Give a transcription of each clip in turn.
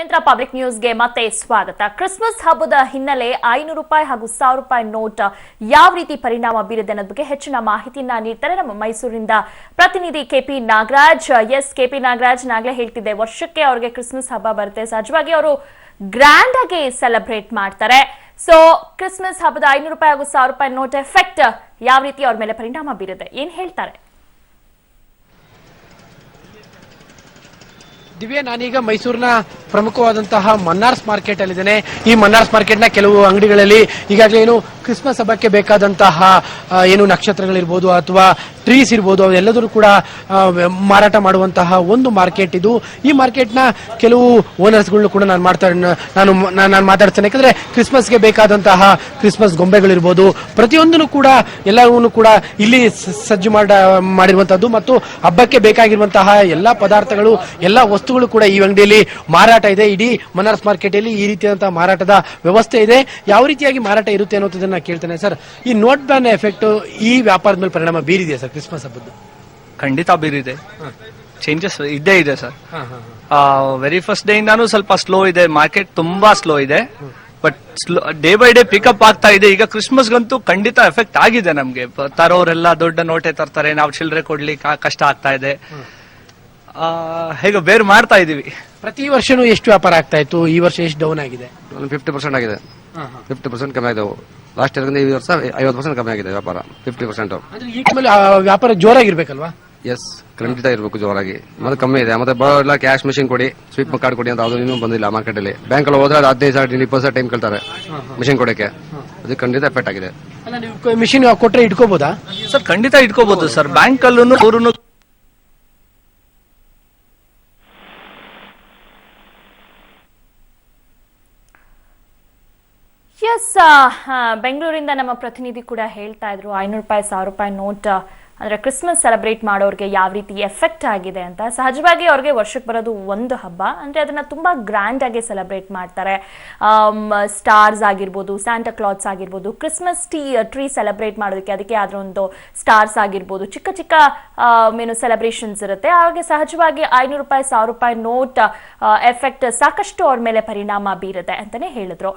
ನಿರಂತರ ಪಬ್ಲಿಕ್ ನ್ಯೂಸ್ಗೆ ಮತ್ತೆ ಸ್ವಾಗತ. ಕ್ರಿಸ್ಮಸ್ ಹಬ್ಬದ ಹಿನ್ನೆಲೆ ₹500 ಹಾಗೂ ₹1000 ನೋಟ್ ಯಾವ ರೀತಿ ಪರಿಣಾಮ ಬೀರಿದೆ ಅನ್ನೋದ್ರ ಬಗ್ಗೆ ಹೆಚ್ಚಿನ ಮಾಹಿತಿಯನ್ನ ನೀಡ್ತಾರೆ ನಮ್ಮ ಮೈಸೂರಿನಿಂದ ಪ್ರತಿನಿಧಿ ಕೆಪಿ ನಾಗರಾಜ್. ಕೆಪಿ ನಾಗರಾಜ್, ನಾಗಲೇ ಹೇಳ್ತಿದ್ದೆ, ವರ್ಷಕ್ಕೆ ಅವ್ರಿಗೆ ಕ್ರಿಸ್ಮಸ್ ಹಬ್ಬ ಬರುತ್ತೆ, ಸಹಜವಾಗಿ ಅವರು ಗ್ರ್ಯಾಂಡ್ ಆಗಿ ಸೆಲೆಬ್ರೇಟ್ ಮಾಡ್ತಾರೆ. ಸೊ ಕ್ರಿಸ್ಮಸ್ ಹಬ್ಬದ ₹500 ಹಾಗೂ ₹1000 ನೋಟ್ ಎಫೆಕ್ಟ್ ಯಾವ ರೀತಿ ಅವ್ರ ಮೇಲೆ ಪರಿಣಾಮ ಬೀರಿದೆ, ಏನ್ ಹೇಳ್ತಾರೆ? ದಿವ್ಯಾ, ನಾನೀಗ ಮೈಸೂರಿನ ಪ್ರಮುಖವಾದಂತಹ ಮನ್ನಾರ್ಸ್ ಮಾರ್ಕೆಟ್ ಅಲ್ಲಿದ್ದೇನೆ. ಈ ಮನ್ನಾರ್ಸ್ ಮಾರ್ಕೆಟ್ನ ಕೆಲವು ಅಂಗಡಿಗಳಲ್ಲಿ ಈಗಾಗಲೇ ಏನು ಕ್ರಿಸ್ಮಸ್ ಹಬ್ಬಕ್ಕೆ ಬೇಕಾದಂತಹ ಏನು ನಕ್ಷತ್ರಗಳಿರ್ಬೋದು ಅಥವಾ ಟ್ರೀಸ್ ಇರ್ಬೋದು ಅವೆಲ್ಲದರೂ ಕೂಡ ಮಾರಾಟ ಮಾಡುವಂತಹ ಒಂದು ಮಾರ್ಕೆಟ್ ಇದು. ಈ ಮಾರ್ಕೆಟ್ನ ಕೆಲವು ಓನರ್ಸ್ಗಳನ್ನು ಕೂಡ ನಾನು ಮಾತಾಡ್ತೇನೆ. ಯಾಕಂದ್ರೆ ಕ್ರಿಸ್ಮಸ್ಗೆ ಬೇಕಾದಂತಹ ಕ್ರಿಸ್ಮಸ್ ಗೊಂಬೆಗಳಿರ್ಬೋದು ಪ್ರತಿಯೊಂದನ್ನು ಕೂಡ ಎಲ್ಲವನ್ನೂ ಕೂಡ ಇಲ್ಲಿ ಸಜ್ಜು ಮಾಡಿರುವಂತಹದ್ದು ಮತ್ತು ಹಬ್ಬಕ್ಕೆ ಬೇಕಾಗಿರುವಂತಹ ಎಲ್ಲಾ ಪದಾರ್ಥಗಳು ಎಲ್ಲ ವಸ್ತುಗಳು ಕೂಡ ಈ ಅಂಗಡಿಯಲ್ಲಿ ಮಾರಾಟ ಇದೆ. ಇಡೀ ಮನ್ನಾರ್ಸ್ ಮಾರ್ಕೆಟ್ ಅಲ್ಲಿ ಈ ರೀತಿಯಾದಂತಹ ಮಾರಾಟದ ವ್ಯವಸ್ಥೆ ಇದೆ. ಯಾವ ರೀತಿಯಾಗಿ ಮಾರಾಟ ಇರುತ್ತೆ ಅನ್ನೋದನ್ನ ಕೇಳ್ತೇನೆ. ಸರ್, ಈ ನೋಟ್ ಬ್ಯಾನ್ ಎಫೆಕ್ಟ್ ಈ ವ್ಯಾಪಾರದ ಮೇಲೆ ಪರಿಣಾಮ ಬೀರಿದೆಯಾ ಸರ್ ಕ್ರಿಸ್ಮಸ್ ಹಬ್ಬದ್ದು? ಖಂಡಿತ ಬೀರಿದೆ. ಚೇಂಜಸ್ ಇದ್ದೇ ಇದೆ ಸರ್. ವೆರಿ ಫಸ್ಟ್ ಡೇ ಇಂದಾನು ಸ್ವಲ್ಪ ಸ್ಲೋ ಇದೆ, ಮಾರ್ಕೆಟ್ ತುಂಬಾ ಸ್ಲೋ ಇದೆ. But day by day pickup ಆಗ್ತಾ ಇದೆ. ಈಗ ಕ್ರಿಸ್ಮಸ್ಗಂತೂ ಖಂಡಿತ ಎಫೆಕ್ಟ್ ಆಗಿದೆ. ನಮ್ಗೆ ತರೋರೆಲ್ಲ ದೊಡ್ಡ ನೋಟೆ ತರ್ತಾರೆ, ನಾವು ಚಿಲ್ಲರೆ ಕೊಡ್ಲಿಕ್ಕೆ ಕಷ್ಟ ಆಗ್ತಾ ಇದೆ. ಹೇಗೆ ಬೇರೆ ಮಾಡ್ತಾ ಇದೀವಿ. ಪ್ರತಿ ವರ್ಷನೂ ಎಷ್ಟು ವ್ಯಾಪಾರ ಆಗ್ತಾ ಇತ್ತು, ಈ ವರ್ಷ ಎಷ್ಟು ಡೌನ್ ಆಗಿದೆ? 50% ಆಗಿದೆ. 50% ಕಮ್ಮಿ ಆಗಿದೆ. ಲಾಸ್ಟ್ ಇಯರ್ ಈ ವರ್ಷ 50% ಕಮ್ಮಿ ಆಗಿದೆ ವ್ಯಾಪಾರ. 50%. ವ್ಯಾಪಾರ ಜೋರಾಗಿರ್ಬೇಕಲ್ವಾ? ಎಸ್, ಖಂಡಿತ ಇರಬೇಕು ಜೋರಾಗಿ. ಮತ್ತೆ ಕಮ್ಮಿ ಇದೆ. ಮತ್ತೆ ಎಲ್ಲ ಕ್ಯಾಶ್ ಮೆಷಿನ್ ಕೊಡಿ, ಸ್ವೀಪ್ ಕಾರ್ಡ್ ಕೊಡಿ ಅಂತ ಅದು ಇನ್ನೂ ಬಂದಿಲ್ಲ ಮಾರ್ಕೆಟ್ ಅಲ್ಲಿ. ಬ್ಯಾಂಕ್ ಅಲ್ಲಿ ಹೋದ್ರೆ 15-20% ಟೈಮ್ ಕೇಳ್ತಾರೆ ಮೆಷಿನ್ ಕೊಡಕ್ಕೆ. ಅದು ಖಂಡಿತ ಎಫೆಕ್ಟ್ ಆಗಿದೆ. ಮಿಷಿನ್ ಕೊಟ್ರೆ ಇಟ್ಕೋಬಹುದಾ ಸರ್? ಖಂಡಿತ ಇಟ್ಕೋಬಹುದು ಸರ್. ಬ್ಯಾಂಕ್ ಅಲ್ಲೂ ಅವರು ಬೆಂಗಳೂರಿಂದ ನಮ್ಮ ಪ್ರತಿನಿಧಿ ಕೂಡ ಹೇಳ್ತಾ ಇದ್ರು, ₹500 ₹1000 ನೋಟ್ ಅಂದ್ರೆ ಕ್ರಿಸ್ಮಸ್ ಸೆಲೆಬ್ರೇಟ್ ಮಾಡೋರಿಗೆ ಯಾವ ರೀತಿ ಎಫೆಕ್ಟ್ ಆಗಿದೆ ಅಂತ. ಸಹಜವಾಗಿ ಅವ್ರಿಗೆ ವರ್ಷಕ್ಕೆ ಬರೋದು ಒಂದು ಹಬ್ಬ, ಅಂದ್ರೆ ಅದನ್ನ ತುಂಬಾ ಗ್ರ್ಯಾಂಡ್ ಆಗಿ ಸೆಲೆಬ್ರೇಟ್ ಮಾಡ್ತಾರೆ. ಸ್ಟಾರ್ಸ್ ಆಗಿರ್ಬೋದು, ಸ್ಯಾಂಟಾ ಕ್ಲಾತ್ಸ್ ಆಗಿರ್ಬೋದು, ಕ್ರಿಸ್ಮಸ್ ಟ್ರೀ ಸೆಲೆಬ್ರೇಟ್ ಮಾಡೋದಕ್ಕೆ ಅದಕ್ಕೆ ಆದ್ರ ಒಂದು ಸ್ಟಾರ್ಸ್ ಆಗಿರ್ಬೋದು, ಚಿಕ್ಕ ಚಿಕ್ಕ ಏನು ಸೆಲೆಬ್ರೇಷನ್ಸ್ ಇರುತ್ತೆ. ಹಾಗೆ ಸಹಜವಾಗಿ ₹500 ₹1000 ನೋಟ್ ಎಫೆಕ್ಟ್ ಸಾಕಷ್ಟು ಅವ್ರ ಮೇಲೆ ಪರಿಣಾಮ ಬೀರುತ್ತೆ ಅಂತಾನೆ ಹೇಳಿದ್ರು.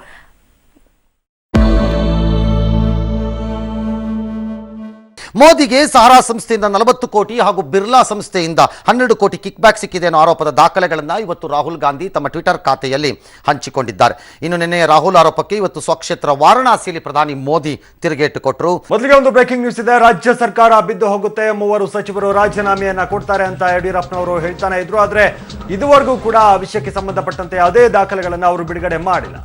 ಮೋದಿಗೆ ಸಹಾರಾ ಸಂಸ್ಥೆಯಿಂದ 40 ಕೋಟಿ ಹಾಗೂ ಬಿರ್ಲಾ ಸಂಸ್ಥೆಯಿಂದ 12 ಕೋಟಿ ಕಿಕ್ ಬ್ಯಾಕ್ ಸಿಕ್ಕಿದೆ ಅನ್ನೋ ಆರೋಪದ ದಾಖಲೆಗಳನ್ನು ಇವತ್ತು ರಾಹುಲ್ ಗಾಂಧಿ ತಮ್ಮ ಟ್ವಿಟರ್ ಖಾತೆಯಲ್ಲಿ ಹಂಚಿಕೊಂಡಿದ್ದಾರೆ. ಇನ್ನು ನಿನ್ನೆ ರಾಹುಲ್ ಆರೋಪಕ್ಕೆ ಇವತ್ತು ಸ್ವಕ್ಷೇತ್ರ ವಾರಣಾಸಿಯಲ್ಲಿ ಪ್ರಧಾನಿ ಮೋದಿ ತಿರುಗೇಟು ಕೊಟ್ಟರು. ಮೊದಲಿಗೆ ಒಂದು ಬ್ರೇಕಿಂಗ್ ನ್ಯೂಸ್ ಇದೆ. ರಾಜ್ಯ ಸರ್ಕಾರ ಬಿದ್ದು ಹೋಗುತ್ತೆ, 3 ಸಚಿವರು ರಾಜೀನಾಮೆಯನ್ನ ಕೊಡ್ತಾರೆ ಅಂತ ಯಡಿಯೂರಪ್ಪನವರು ಹೇಳ್ತಾನೆ ಇದ್ರು. ಆದ್ರೆ ಇದುವರೆಗೂ ಕೂಡ ಆ ವಿಷಯಕ್ಕೆ ಸಂಬಂಧಪಟ್ಟಂತೆ ಯಾವುದೇ ದಾಖಲೆಗಳನ್ನು ಅವರು ಬಿಡುಗಡೆ ಮಾಡಿಲ್ಲ.